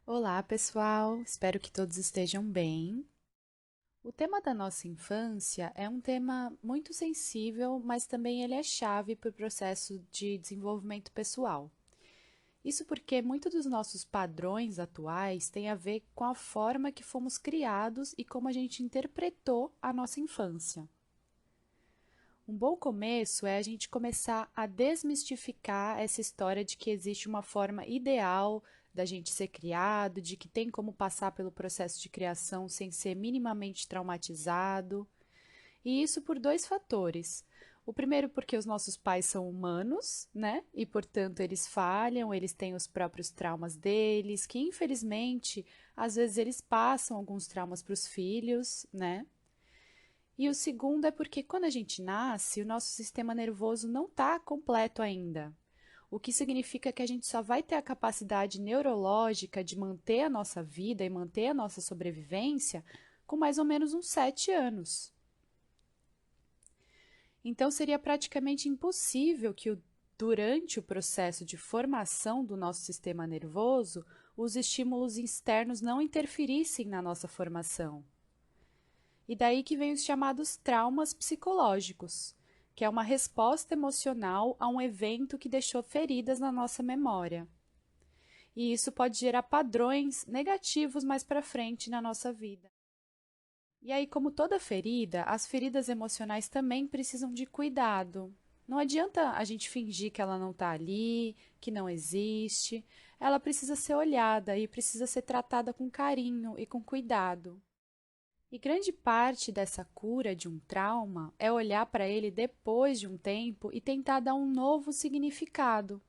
Olá, pessoal! Espero que todos estejam bem. O tema da nossa infância é um tema muito sensível, mas também ele é chave para o processo de desenvolvimento pessoal. Isso porque muitos dos nossos padrões atuais têm a ver com a forma que fomos criados e como a gente interpretou a nossa infância. Um bom começo é a gente começar a desmistificar essa história de que existe uma forma ideal da gente ser criado, de que tem como passar pelo processo de criação sem ser minimamente traumatizado. E isso por dois fatores. O primeiro, porque os nossos pais são humanos, né? E portanto eles falham, eles têm os próprios traumas deles, que infelizmente às vezes eles passam alguns traumas para os filhos, né? E o segundo é porque quando a gente nasce, o nosso sistema nervoso não está completo ainda. O que significa que a gente só vai ter a capacidade neurológica de manter a nossa vida e manter a nossa sobrevivência com mais ou menos uns 7 anos. Então seria praticamente impossível que durante o processo de formação do nosso sistema nervoso, os estímulos externos não interferissem na nossa formação. E daí que vem os chamados traumas psicológicos, que é uma resposta emocional a um evento que deixou feridas na nossa memória. E isso pode gerar padrões negativos mais para frente na nossa vida. E aí, como toda ferida, as feridas emocionais também precisam de cuidado. Não adianta a gente fingir que ela não está ali, que não existe. Ela precisa ser olhada e precisa ser tratada com carinho e com cuidado. E grande parte dessa cura de um trauma é olhar para ele depois de um tempo e tentar dar um novo significado.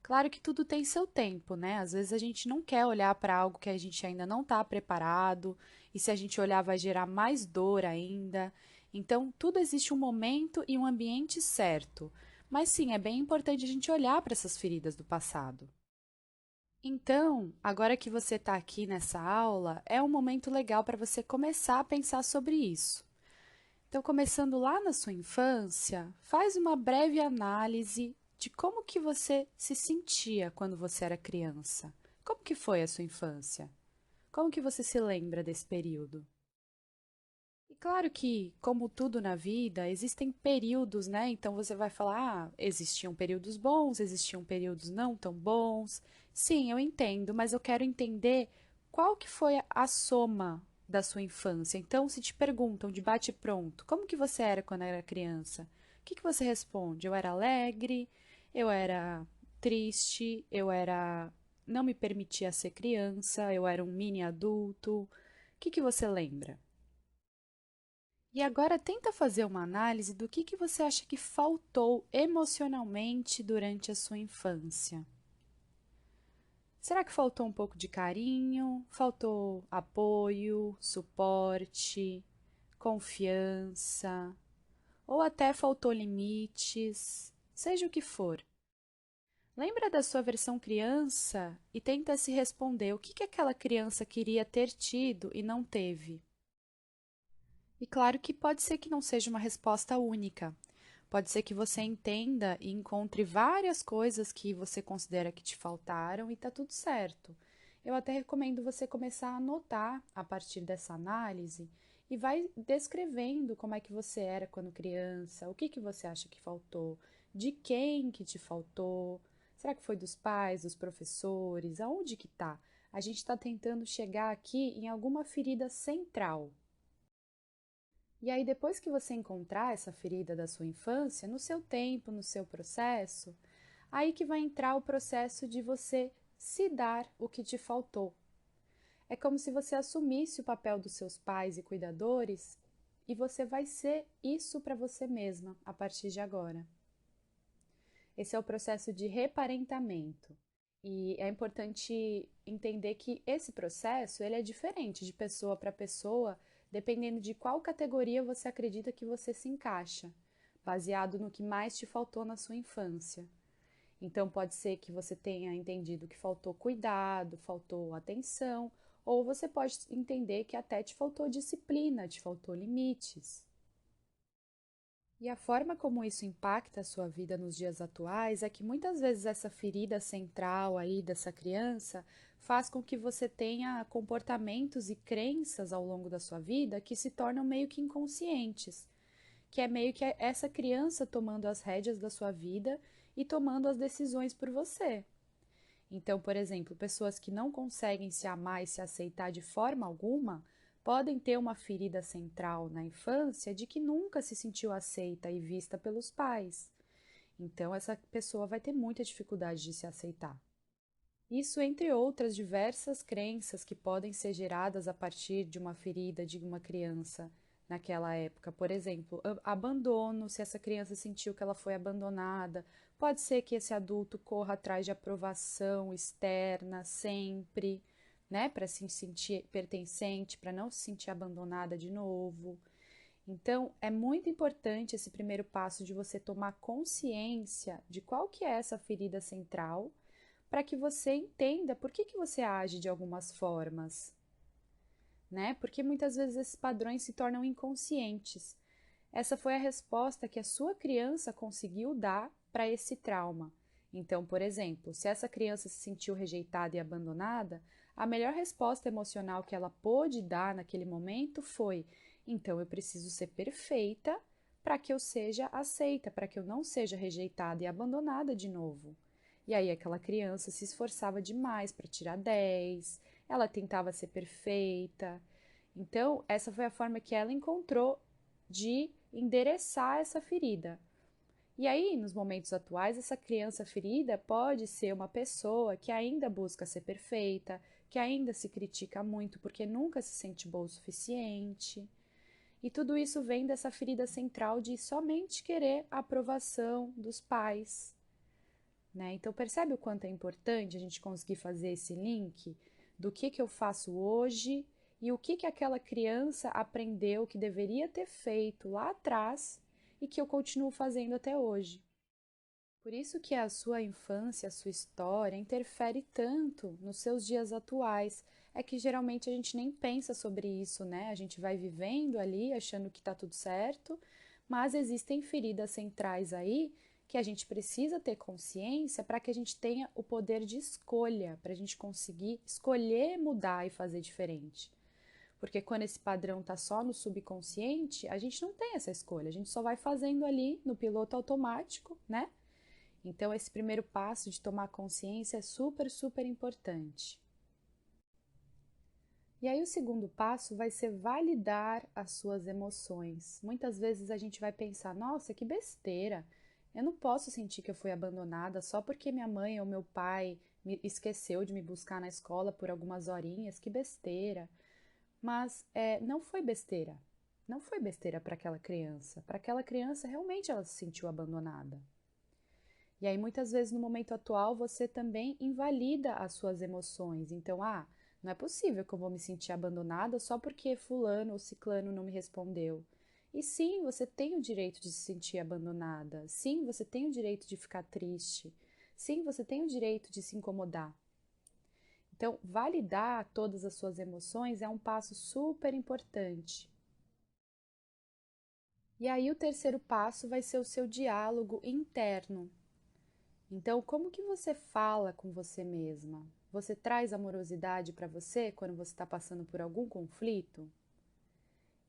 Claro que tudo tem seu tempo, né? Às vezes a gente não quer olhar para algo que a gente ainda não está preparado, e se a gente olhar vai gerar mais dor ainda. Então, tudo existe um momento e um ambiente certo. Mas sim, é bem importante a gente olhar para essas feridas do passado. Então, agora que você está aqui nessa aula, é um momento legal para você começar a pensar sobre isso. Então, começando lá na sua infância, faz uma breve análise de como que você se sentia quando você era criança. Como que foi a sua infância? Como que você se lembra desse período? E claro que, como tudo na vida, existem períodos, né? Então você vai falar, existiam períodos bons, existiam períodos não tão bons. Sim, eu entendo, mas eu quero entender qual que foi a soma da sua infância. Então, se te perguntam de bate pronto, como que você era quando era criança? O que que você responde? Eu era alegre, eu era triste, eu era não me permitia ser criança, eu era um mini adulto. O que que você lembra? E agora tenta fazer uma análise do que você acha que faltou emocionalmente durante a sua infância. Será que faltou um pouco de carinho? Faltou apoio, suporte, confiança? Ou até faltou limites? Seja o que for. Lembra da sua versão criança e tenta se responder o que aquela criança queria ter tido e não teve. E claro que pode ser que não seja uma resposta única. Pode ser que você entenda e encontre várias coisas que você considera que te faltaram e tá tudo certo. Eu até recomendo você começar a anotar a partir dessa análise e vai descrevendo como é que você era quando criança, o que que você acha que faltou, de quem que te faltou, será que foi dos pais, dos professores, aonde que tá? A gente está tentando chegar aqui em alguma ferida central. E aí, depois que você encontrar essa ferida da sua infância, no seu tempo, no seu processo, aí que vai entrar o processo de você se dar o que te faltou. É como se você assumisse o papel dos seus pais e cuidadores e você vai ser isso para você mesma a partir de agora. Esse é o processo de reparentamento. E é importante entender que esse processo ele é diferente de pessoa para pessoa, dependendo de qual categoria você acredita que você se encaixa, baseado no que mais te faltou na sua infância. Então, pode ser que você tenha entendido que faltou cuidado, faltou atenção, ou você pode entender que até te faltou disciplina, te faltou limites. E a forma como isso impacta a sua vida nos dias atuais é que muitas vezes essa ferida central aí dessa criança faz com que você tenha comportamentos e crenças ao longo da sua vida que se tornam meio que inconscientes, que é meio que essa criança tomando as rédeas da sua vida e tomando as decisões por você. Então, por exemplo, pessoas que não conseguem se amar e se aceitar de forma alguma podem ter uma ferida central na infância de que nunca se sentiu aceita e vista pelos pais. Então, essa pessoa vai ter muita dificuldade de se aceitar. Isso entre outras diversas crenças que podem ser geradas a partir de uma ferida de uma criança naquela época. Por exemplo, abandono, se essa criança sentiu que ela foi abandonada, pode ser que esse adulto corra atrás de aprovação externa sempre, né, para se sentir pertencente, para não se sentir abandonada de novo. Então, é muito importante esse primeiro passo de você tomar consciência de qual que é essa ferida central, para que você entenda por que você age de algumas formas, né? Porque muitas vezes esses padrões se tornam inconscientes. Essa foi a resposta que a sua criança conseguiu dar para esse trauma. Então, por exemplo, se essa criança se sentiu rejeitada e abandonada, a melhor resposta emocional que ela pôde dar naquele momento foi: então eu preciso ser perfeita para que eu seja aceita, para que eu não seja rejeitada e abandonada de novo. E aí aquela criança se esforçava demais para tirar 10, ela tentava ser perfeita. Então, essa foi a forma que ela encontrou de endereçar essa ferida. E aí, nos momentos atuais, essa criança ferida pode ser uma pessoa que ainda busca ser perfeita, que ainda se critica muito porque nunca se sente boa o suficiente. E tudo isso vem dessa ferida central de somente querer a aprovação dos pais, né? Então percebe o quanto é importante a gente conseguir fazer esse link do que eu faço hoje e o que aquela criança aprendeu que deveria ter feito lá atrás e que eu continuo fazendo até hoje. Por isso que a sua infância, a sua história interfere tanto nos seus dias atuais. É que geralmente a gente nem pensa sobre isso, né? A gente vai vivendo ali achando que tá tudo certo, mas existem feridas centrais aí que a gente precisa ter consciência para que a gente tenha o poder de escolha, para a gente conseguir escolher mudar e fazer diferente. Porque quando esse padrão tá só no subconsciente, a gente não tem essa escolha, a gente só vai fazendo ali no piloto automático, né? Então, esse primeiro passo de tomar consciência é super, super importante. E aí, o segundo passo vai ser validar as suas emoções. Muitas vezes a gente vai pensar: nossa, que besteira! Eu não posso sentir que eu fui abandonada só porque minha mãe ou meu pai me esqueceu de me buscar na escola por algumas horinhas, que besteira! Mas não foi besteira. Não foi besteira para aquela criança. Para aquela criança, realmente ela se sentiu abandonada. E aí, muitas vezes, no momento atual, você também invalida as suas emoções. Então, não é possível que eu vou me sentir abandonada só porque fulano ou ciclano não me respondeu. E sim, você tem o direito de se sentir abandonada. Sim, você tem o direito de ficar triste. Sim, você tem o direito de se incomodar. Então, validar todas as suas emoções é um passo super importante. E aí, o terceiro passo vai ser o seu diálogo interno. Então, como que você fala com você mesma? Você traz amorosidade para você quando você está passando por algum conflito?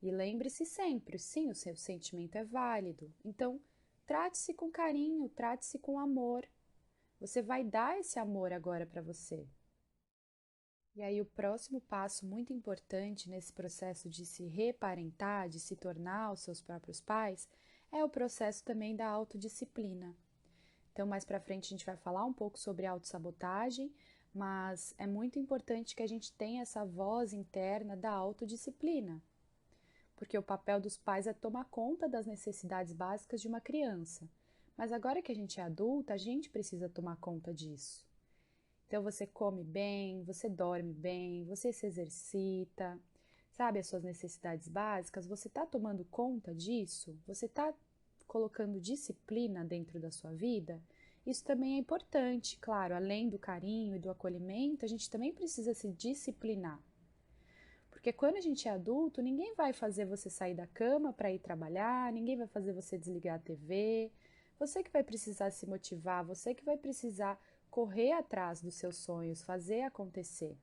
E lembre-se sempre, sim, o seu sentimento é válido. Então, trate-se com carinho, trate-se com amor. Você vai dar esse amor agora para você. E aí, o próximo passo muito importante nesse processo de se reparentar, de se tornar os seus próprios pais, é o processo também da autodisciplina. Então, mais para frente, a gente vai falar um pouco sobre autossabotagem, mas é muito importante que a gente tenha essa voz interna da autodisciplina, porque o papel dos pais é tomar conta das necessidades básicas de uma criança. Mas agora que a gente é adulta, a gente precisa tomar conta disso. Então, você come bem, você dorme bem, você se exercita, sabe as suas necessidades básicas? Você está tomando conta disso? Você está colocando disciplina dentro da sua vida? Isso também é importante, claro, além do carinho e do acolhimento, a gente também precisa se disciplinar. Porque quando a gente é adulto, ninguém vai fazer você sair da cama para ir trabalhar, ninguém vai fazer você desligar a TV. Você que vai precisar se motivar, você que vai precisar correr atrás dos seus sonhos, fazer acontecer.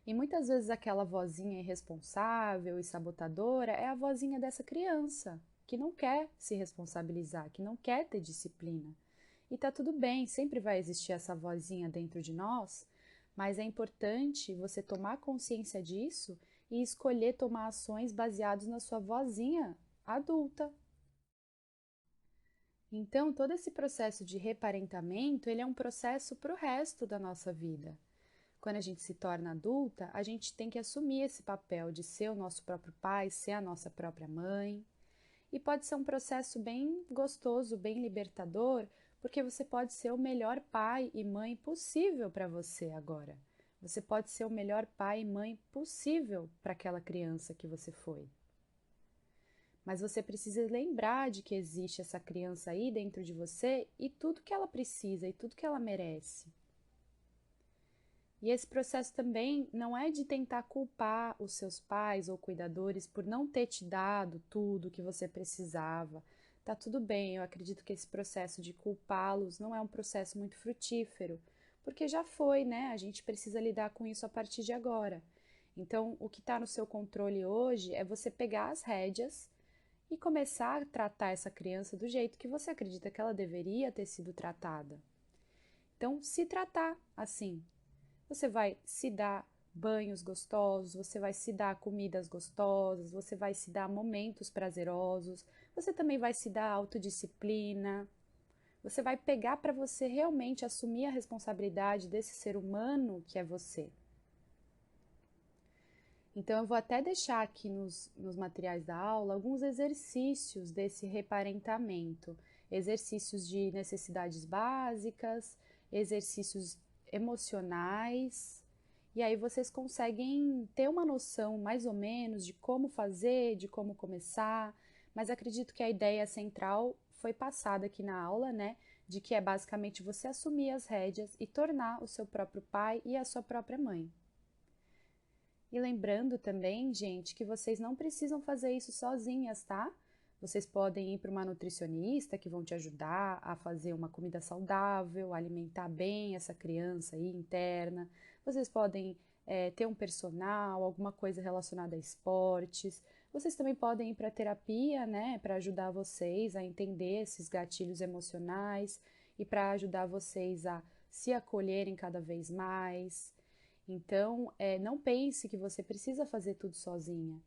E muitas vezes aquela vozinha irresponsável e sabotadora é a vozinha dessa criança, que não quer se responsabilizar, que não quer ter disciplina. E tá tudo bem, sempre vai existir essa vozinha dentro de nós, mas é importante você tomar consciência disso e escolher tomar ações baseadas na sua vozinha adulta. Então, todo esse processo de reparentamento, ele é um processo para o resto da nossa vida. Quando a gente se torna adulta, a gente tem que assumir esse papel de ser o nosso próprio pai, ser a nossa própria mãe. E pode ser um processo bem gostoso, bem libertador, porque você pode ser o melhor pai e mãe possível para você agora. Você pode ser o melhor pai e mãe possível para aquela criança que você foi. Mas você precisa lembrar de que existe essa criança aí dentro de você e tudo que ela precisa e tudo que ela merece. E esse processo também não é de tentar culpar os seus pais ou cuidadores por não ter te dado tudo que você precisava. Tá tudo bem, eu acredito que esse processo de culpá-los não é um processo muito frutífero, porque já foi, né? A gente precisa lidar com isso a partir de agora. Então, o que está no seu controle hoje é você pegar as rédeas e começar a tratar essa criança do jeito que você acredita que ela deveria ter sido tratada. Então, se tratar assim. Você vai se dar banhos gostosos, você vai se dar comidas gostosas, você vai se dar momentos prazerosos, você também vai se dar autodisciplina. Você vai pegar para você realmente assumir a responsabilidade desse ser humano que é você. Então, eu vou até deixar aqui nos materiais da aula alguns exercícios desse reparentamento, exercícios de necessidades básicas, exercícios emocionais, e aí vocês conseguem ter uma noção mais ou menos de como fazer, de como começar, mas acredito que a ideia central foi passada aqui na aula, né? De que é basicamente você assumir as rédeas e tornar o seu próprio pai e a sua própria mãe. E lembrando também, gente, que vocês não precisam fazer isso sozinhas, tá? Vocês podem ir para uma nutricionista que vão te ajudar a fazer uma comida saudável, alimentar bem essa criança aí interna. Vocês podem ter um personal, alguma coisa relacionada a esportes. Vocês também podem ir para terapia, né, para ajudar vocês a entender esses gatilhos emocionais e para ajudar vocês a se acolherem cada vez mais. Então, não pense que você precisa fazer tudo sozinha,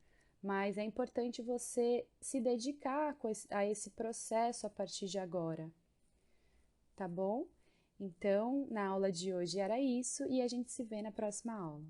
mas é importante você se dedicar a esse processo a partir de agora, tá bom? Então, na aula de hoje era isso e a gente se vê na próxima aula.